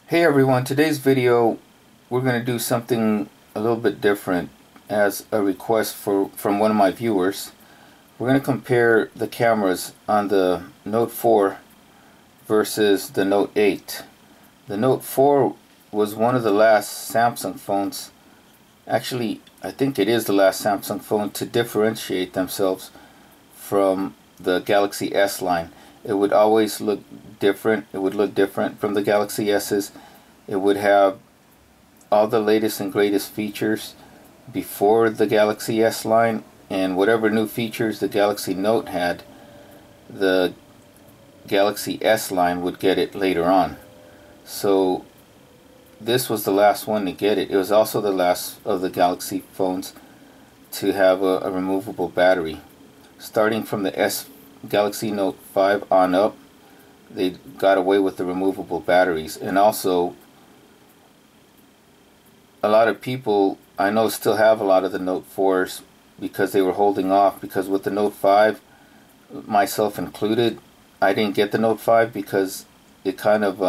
Hey everyone, today's video we're going to do something a little bit different as a request from one of my viewers. We're going to compare the cameras on the Note 4 versus the Note 8. The Note 4 was one of the last Samsung phones, actually I think it is the last Samsung phone to differentiate themselves from the Galaxy S line. It would always look different. It would look different from the Galaxy S's. It would have all the latest and greatest features before the Galaxy S line, and whatever new features the Galaxy Note had, the Galaxy S line would get it later on. So this was the last one to get it. It was also the last of the Galaxy phones to have a removable battery. Starting from the Galaxy Note 5 on up, they got away with the removable batteries. And also, a lot of people I know still have a lot of the Note 4s because they were holding off, because with the Note 5, myself included, I didn't get the Note 5 because it kind of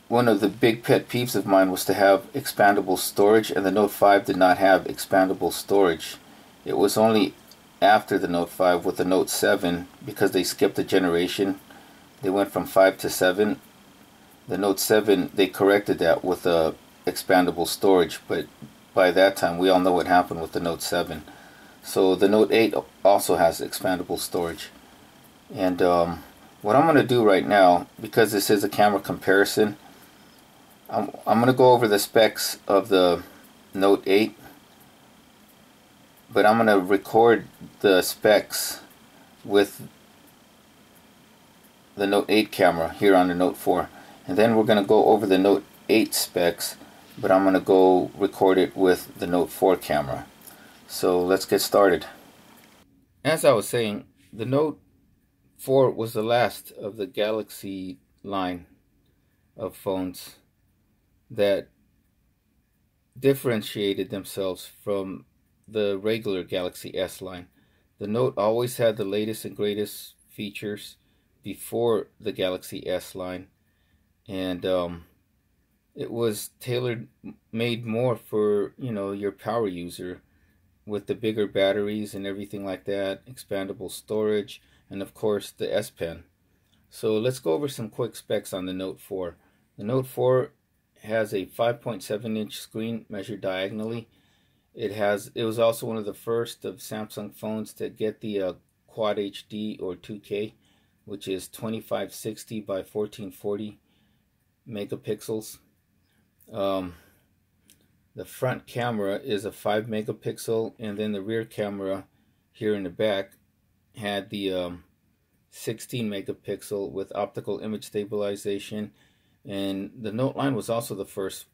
one of the big pet peeves of mine was to have expandable storage, and the Note 5 did not have expandable storage. It was only after the Note 5 with the Note 7, because they skipped a generation. They went from 5 to 7. The Note 7, they corrected that with expandable storage, but by that time we all know what happened with the Note 7. So the Note 8 also has expandable storage. And what I'm going to do right now, because this is a camera comparison, I'm going to go over the specs of the Note 8, but I'm going to record the specs with the Note 8 camera here on the Note 4. And then we're going to go over the Note 8 specs, but I'm going to go record it with the Note 4 camera. So let's get started. As I was saying, the Note 4 was the last of the Galaxy line of phones that differentiated themselves from the regular Galaxy S line. The Note always had the latest and greatest features before the Galaxy S line, and it was made more for, you know, your power user, with the bigger batteries and everything like that, expandable storage, and of course the S Pen. So let's go over some quick specs on the Note 4. The Note 4 has a 5.7-inch screen measured diagonally. It was also one of the first of Samsung phones to get the Quad HD or 2K, which is 2560 by 1440 megapixels. The front camera is a 5 megapixel, and then the rear camera here in the back had the 16 megapixel with optical image stabilization. And the Note line was also the first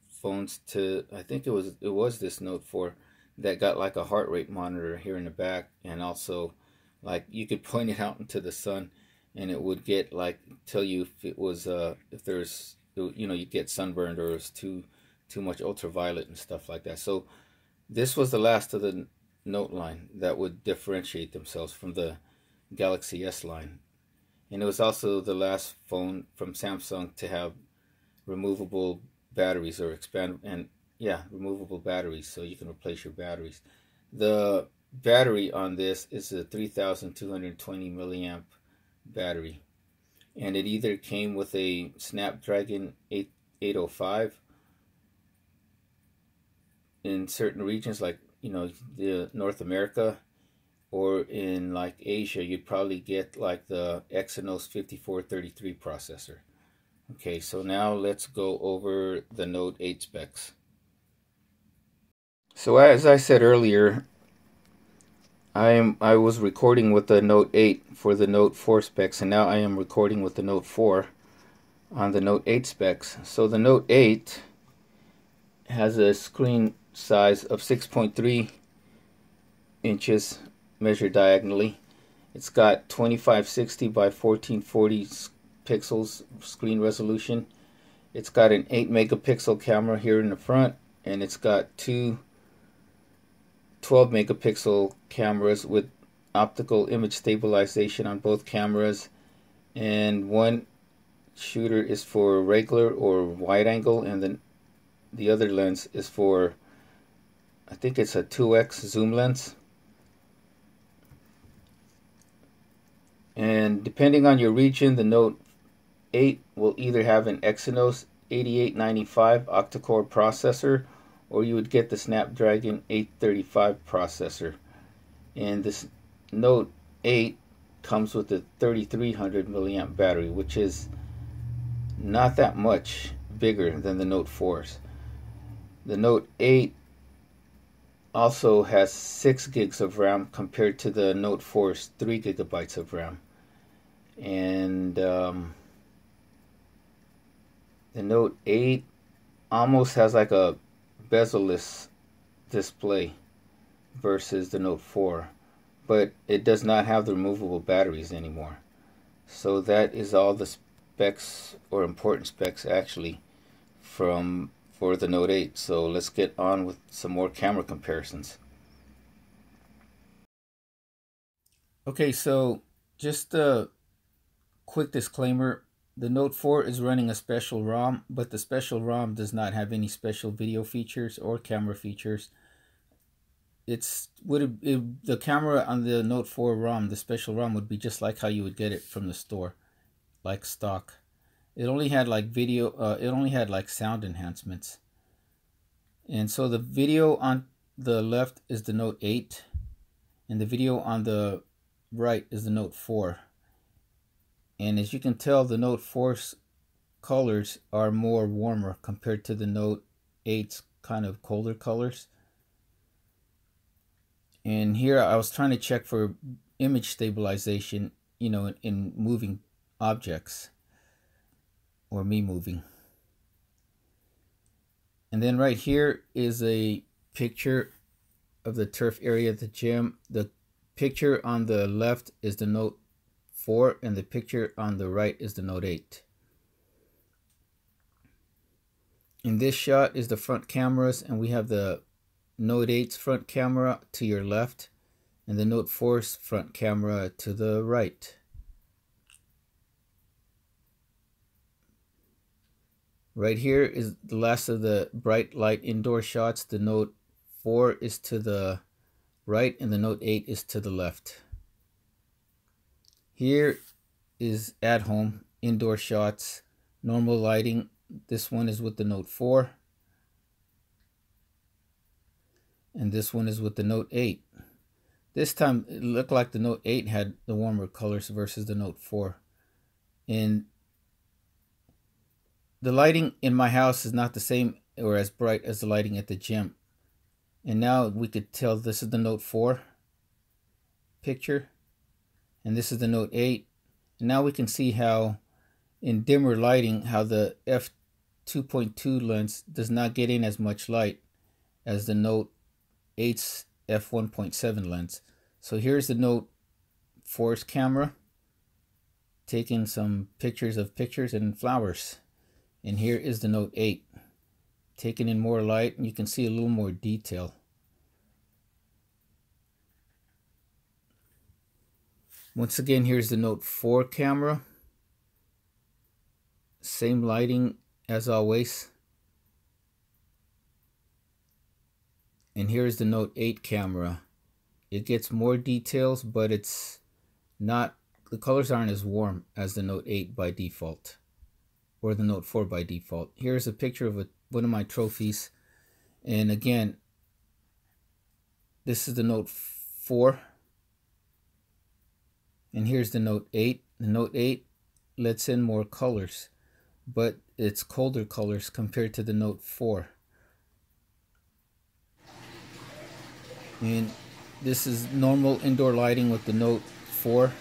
phones to, I think it was this Note 4 that got like a heart rate monitor here in the back, and also like you could point it out into the sun and it would get like tell you if it was if there's, you know, you get sunburned or it's too much ultraviolet and stuff like that. So this was the last of the Note line that would differentiate themselves from the Galaxy S line. And it was also the last phone from Samsung to have removable batteries, or removable batteries, so you can replace your batteries. The battery on this is a 3220 milliamp battery, and it either came with a Snapdragon 805 in certain regions, like, you know, the North America, or in like Asia you'd probably get like the Exynos 5433 processor. Okay, so now let's go over the Note 8 specs. So as I said earlier, I was recording with the Note 8 for the Note 4 specs, and now I am recording with the Note 4 on the Note 8 specs. So the Note 8 has a screen size of 6.3 inches measured diagonally. It's got 2560 by 1440 pixels screen resolution. It's got an 8 megapixel camera here in the front, and it's got two 12 megapixel cameras with optical image stabilization on both cameras, and one shooter is for regular or wide angle, and then the other lens is for, I think it's a 2x zoom lens. And depending on your region, the Note 8 will either have an Exynos 8895 octa-core processor, or you would get the Snapdragon 835 processor. And this Note 8 comes with a 3300 milliamp battery, which is not that much bigger than the Note 4s. The Note 8 also has 6 gigs of RAM compared to the Note 4's 3 gigabytes of RAM. And the Note 8 almost has like a bezel-less display versus the Note 4, but it does not have the removable batteries anymore. So that is all the specs, or important specs actually, for the Note 8. So let's get on with some more camera comparisons. Okay, so just a quick disclaimer. The Note 4 is running a special ROM, but the special ROM does not have any special video features or camera features. The camera on the Note 4 ROM, the special ROM, would be just like how you would get it from the store, like stock. It only had like video, it only had like sound enhancements. And so the video on the left is the Note 8, and the video on the right is the Note 4. And as you can tell, the Note 4's colors are more warmer compared to the Note 8's kind of colder colors. And here I was trying to check for image stabilization, you know, in moving objects, or me moving. And then right here is a picture of the turf area at the gym. The picture on the left is the Note 4, and the picture on the right is the Note 8. In this shot is the front cameras, and we have the Note 8's front camera to your left and the Note 4's front camera to the right. Right here is the last of the bright light indoor shots. The Note 4 is to the right and the Note 8 is to the left. Here is at home indoor shots, normal lighting. This one is with the Note 4. And this one is with the Note 8. This time it looked like the Note 8 had the warmer colors versus the Note 4. And the lighting in my house is not the same or as bright as the lighting at the gym. And now we could tell this is the Note 4 picture, and this is the Note 8. And now we can see how in dimmer lighting, how the f2.2 lens does not get in as much light as the Note 8's f1.7 lens. So here's the Note 4's camera taking some pictures of pictures and flowers. And here is the Note 8 taking in more light, and you can see a little more detail. Once again, here's the Note 4 camera. Same lighting as always. And here's the Note 8 camera. It gets more details, but it's not, the colors aren't as warm as the Note 8 by default, or the Note 4 by default. Here's a picture of one of my trophies. And again, this is the Note 4. And here's the Note 8. The Note 8 lets in more colors, but it's colder colors compared to the Note 4. And this is normal indoor lighting with the Note 4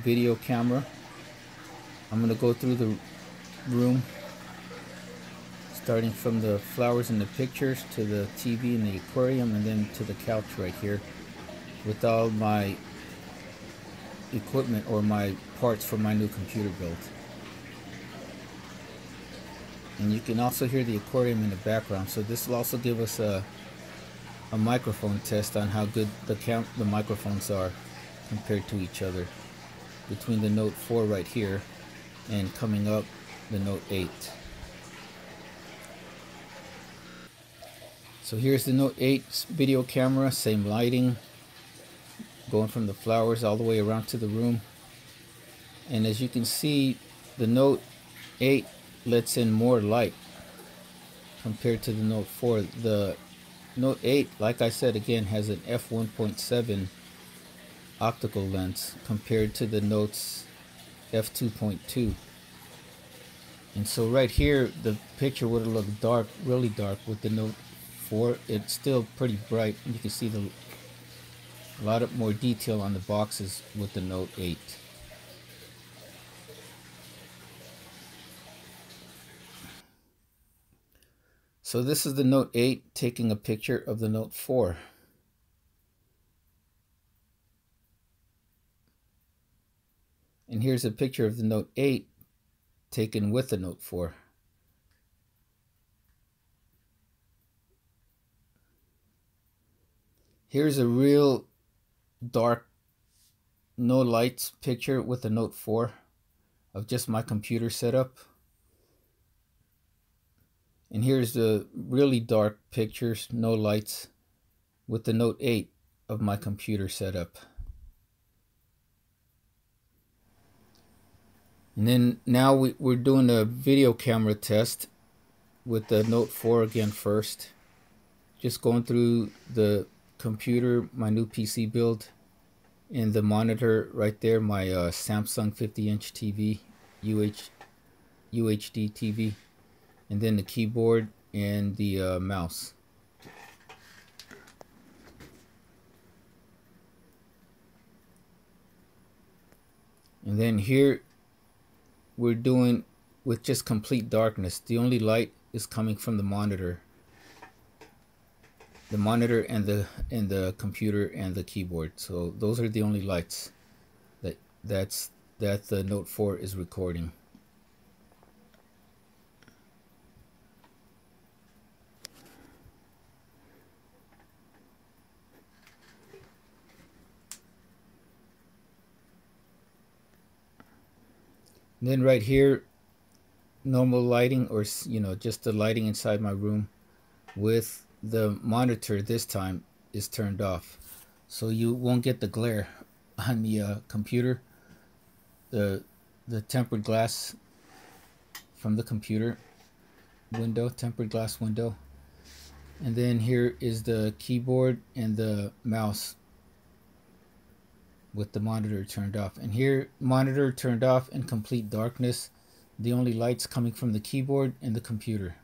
video camera. I'm going to go through the room, starting from the flowers and the pictures to the TV and the aquarium, and then to the couch right here with all my equipment or my parts for my new computer build. And you can also hear the aquarium in the background, so this will also give us a microphone test on how good the microphones are compared to each other between the Note 4 right here and coming up the Note 8. So here's the Note 8's video camera, same lighting, going from the flowers all the way around to the room. And as you can see, the Note 8 lets in more light compared to the Note 4. The Note 8, like I said again, has an f1.7 optical lens compared to the Note's f2.2. And so right here, the picture would have looked dark, really dark with the Note 4. It's still pretty bright, and you can see a lot of more detail on the boxes with the Note 8. So this is the Note 8 taking a picture of the Note 4. And here's a picture of the Note 8 taken with the Note 4. Here's a real dark, no lights picture with the Note 4 of just my computer setup. And here's the really dark pictures, no lights, with the Note 8 of my computer setup. And then now we're doing a video camera test with the Note 4 again first. Just going through the computer, my new PC build, and the monitor right there, my Samsung 50-inch TV, UHD TV, and then the keyboard and the mouse. And then here we're doing with just complete darkness. The only light is coming from the monitor. The monitor and the computer and the keyboard. So those are the only lights that the Note 4 is recording. And then right here, normal lighting, or just the lighting inside my room with the monitor this time is turned off, so you won't get the glare on the computer, the tempered glass from the computer window, tempered glass window. And then here is the keyboard and the mouse with the monitor turned off. And here, monitor turned off in complete darkness, the only lights coming from the keyboard and the computer.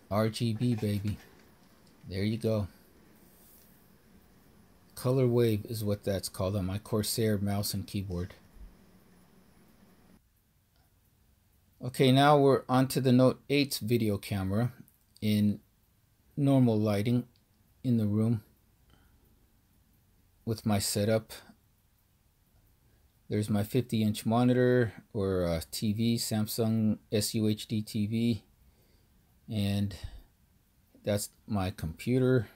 RGB, baby. There you go. Color wave is what that's called on my Corsair mouse and keyboard. Okay, now we're onto the Note 8's video camera in normal lighting in the room with my setup. There's my 50-inch monitor or TV, Samsung SUHD TV, and that's my computer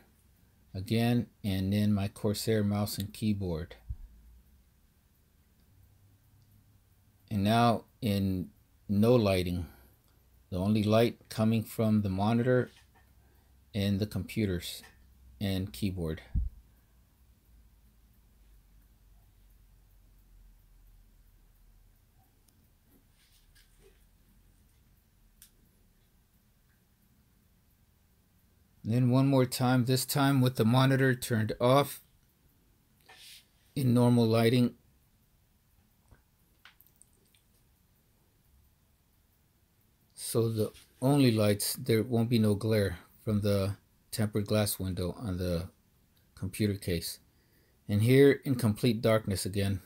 again, and then my Corsair mouse and keyboard. And now in no lighting, the only light coming from the monitor and the computers and keyboard. And then one more time, this time with the monitor turned off in normal lighting. So the only lights, there won't be no glare from the tempered glass window on the computer case. And here in complete darkness again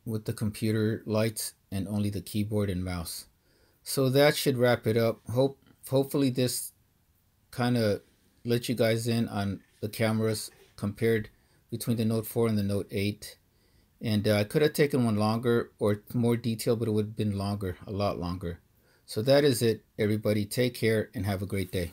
with the computer lights and only the keyboard and mouse. So that should wrap it up. Hopefully this kind of let you guys in on the cameras compared between the Note 4 and the Note 8. And I could have taken one longer or more detail, but it would have been longer, a lot longer. So that is it, everybody. Take care and have a great day.